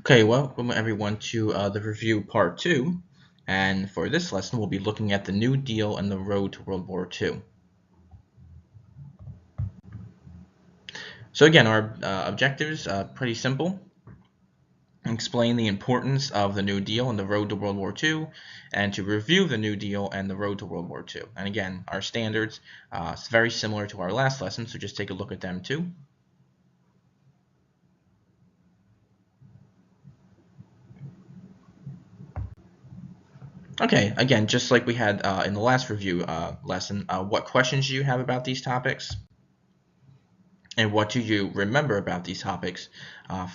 Okay, welcome everyone to the review part two. And for this lesson, we'll be looking at the New Deal and the road to World War II. So again, our objectives pretty simple. Explain the importance of the New Deal and the road to World War II, and to review the New Deal and the road to World War II. And again, our standards, it's very similar to our last lesson, so just take a look at them too. Okay, again, just like we had in the last review lesson, what questions do you have about these topics? And what do you remember about these topics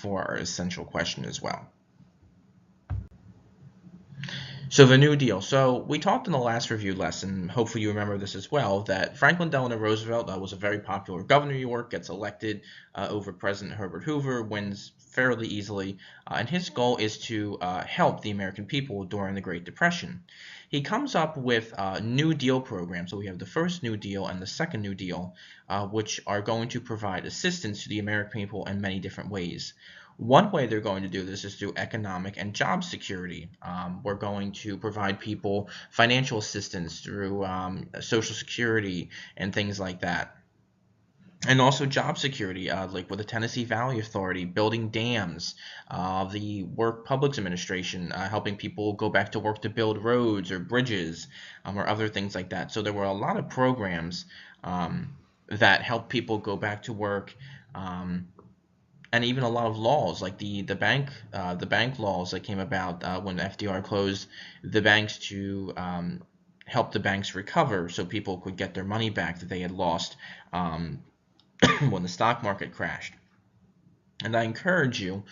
for our essential question as well? So the New Deal. So we talked in the last review lesson, hopefully you remember this as well, that Franklin Delano Roosevelt was a very popular governor of New York, gets elected over President Herbert Hoover, wins fairly easily, and his goal is to help the American people during the Great Depression. He comes up with New Deal programs. So we have the first New Deal and the second New Deal, which are going to provide assistance to the American people in many different ways. One way they're going to do this is through economic and job security. We're going to provide people financial assistance through Social Security and things like that. And also job security, like with the Tennessee Valley Authority, building dams, the Work Publics Administration, helping people go back to work to build roads or bridges, or other things like that. So there were a lot of programs that help people go back to work. And even a lot of laws like the bank laws that came about when FDR closed the banks to help the banks recover so people could get their money back that they had lost um, when the stock market crashed. And I encourage you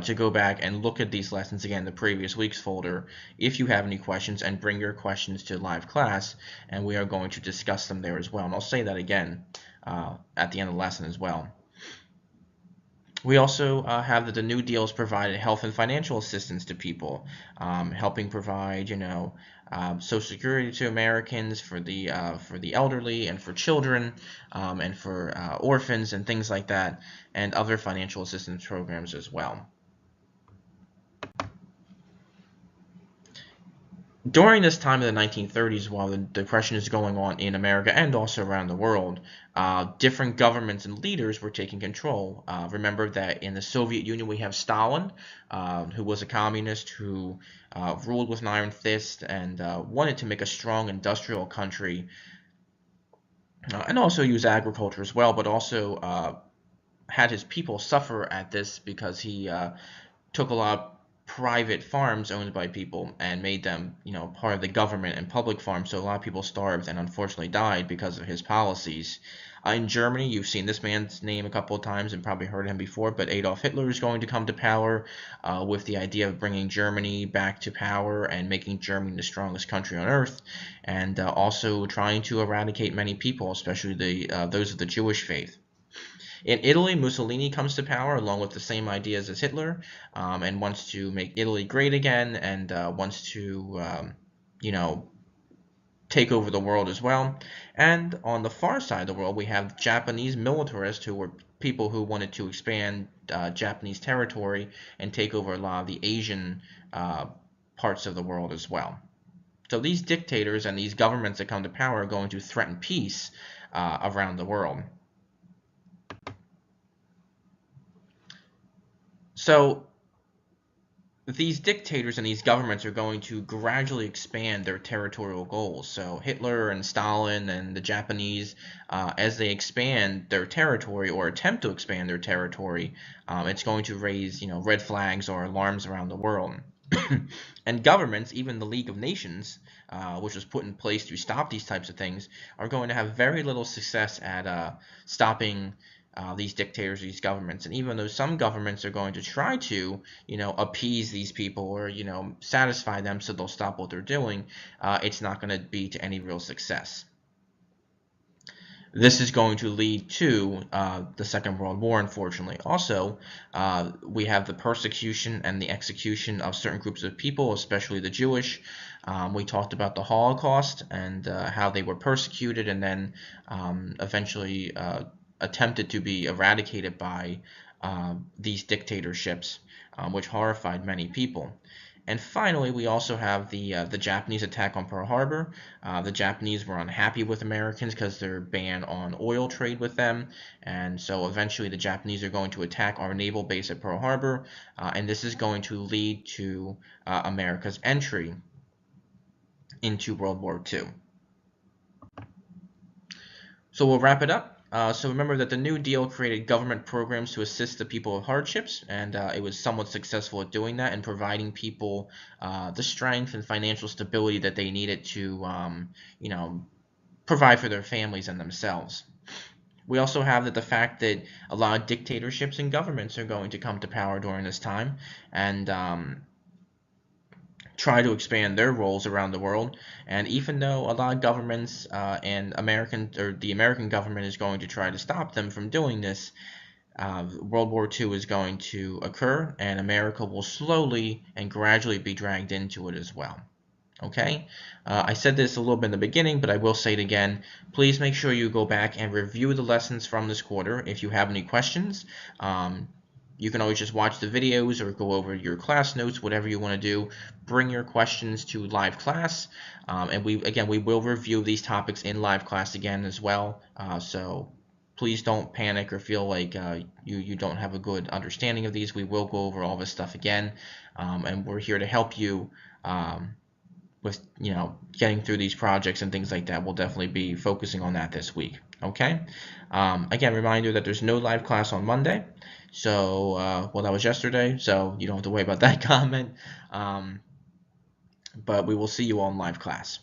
to go back and look at these lessons again, the previous week's folder, if you have any questions, and bring your questions to live class, and we are going to discuss them there as well. And I'll say that again at the end of the lesson as well. We also have that the New Deal has provided health and financial assistance to people, helping provide, Social Security to Americans for the elderly and for children, and for orphans and things like that, and other financial assistance programs as well. During this time of the 1930s, while the Depression is going on in America and also around the world, different governments and leaders were taking control. Remember that in the Soviet Union we have Stalin, who was a communist who ruled with an iron fist and wanted to make a strong industrial country, and also use agriculture as well, but also had his people suffer at this because he took a lot of private farms owned by people and made them, part of the government and public farms. So a lot of people starved and unfortunately died because of his policies. In Germany, you've seen this man's name a couple of times and probably heard him before, but Adolf Hitler is going to come to power with the idea of bringing Germany back to power and making Germany the strongest country on earth, and also trying to eradicate many people, especially those of the Jewish faith. In Italy, Mussolini comes to power along with the same ideas as Hitler, and wants to make Italy great again, and wants to, you know, take over the world as well. And on the far side of the world, we have Japanese militarists who were people who wanted to expand Japanese territory and take over a lot of the Asian parts of the world as well. So these dictators and these governments that come to power are going to threaten peace around the world. So these dictators and these governments are going to gradually expand their territorial goals. So Hitler and Stalin and the Japanese, as they expand their territory or attempt to expand their territory, it's going to raise, red flags or alarms around the world. And governments, even the League of Nations, which was put in place to stop these types of things, are going to have very little success at stopping these dictators, these governments. And even though some governments are going to try to, appease these people or, satisfy them so they'll stop what they're doing, it's not going to be to any real success. This is going to lead to the Second World War, unfortunately. Also, we have the persecution and the execution of certain groups of people, especially the Jewish. We talked about the Holocaust and how they were persecuted and then eventually attempted to be eradicated by these dictatorships, which horrified many people. And finally, we also have the Japanese attack on Pearl Harbor. The Japanese were unhappy with Americans because their ban on oil trade with them, and so eventually the Japanese are going to attack our naval base at Pearl Harbor, and this is going to lead to America's entry into World War II. So we'll wrap it up. So remember that the New Deal created government programs to assist the people with hardships, and it was somewhat successful at doing that and providing people the strength and financial stability that they needed to, provide for their families and themselves. We also have that the fact that a lot of dictatorships and governments are going to come to power during this time, and try to expand their roles around the world. And even though a lot of governments and the American government is going to try to stop them from doing this, World War II is going to occur, and America will slowly and gradually be dragged into it as well. Okay, I said this a little bit in the beginning, but I will say it again. Please make sure you go back and review the lessons from this quarter. If you have any questions, you can always just watch the videos or go over your class notes, whatever you want to do. Bring your questions to live class, and we will review these topics in live class again as well. So please don't panic or feel like you don't have a good understanding of these. We will go over all this stuff again, and we're here to help you. With getting through these projects and things like that. We'll definitely be focusing on that this week. Okay. Again, reminder that there's no live class on Monday. So, well, that was yesterday, so you don't have to worry about that comment. But we will see you all in live class.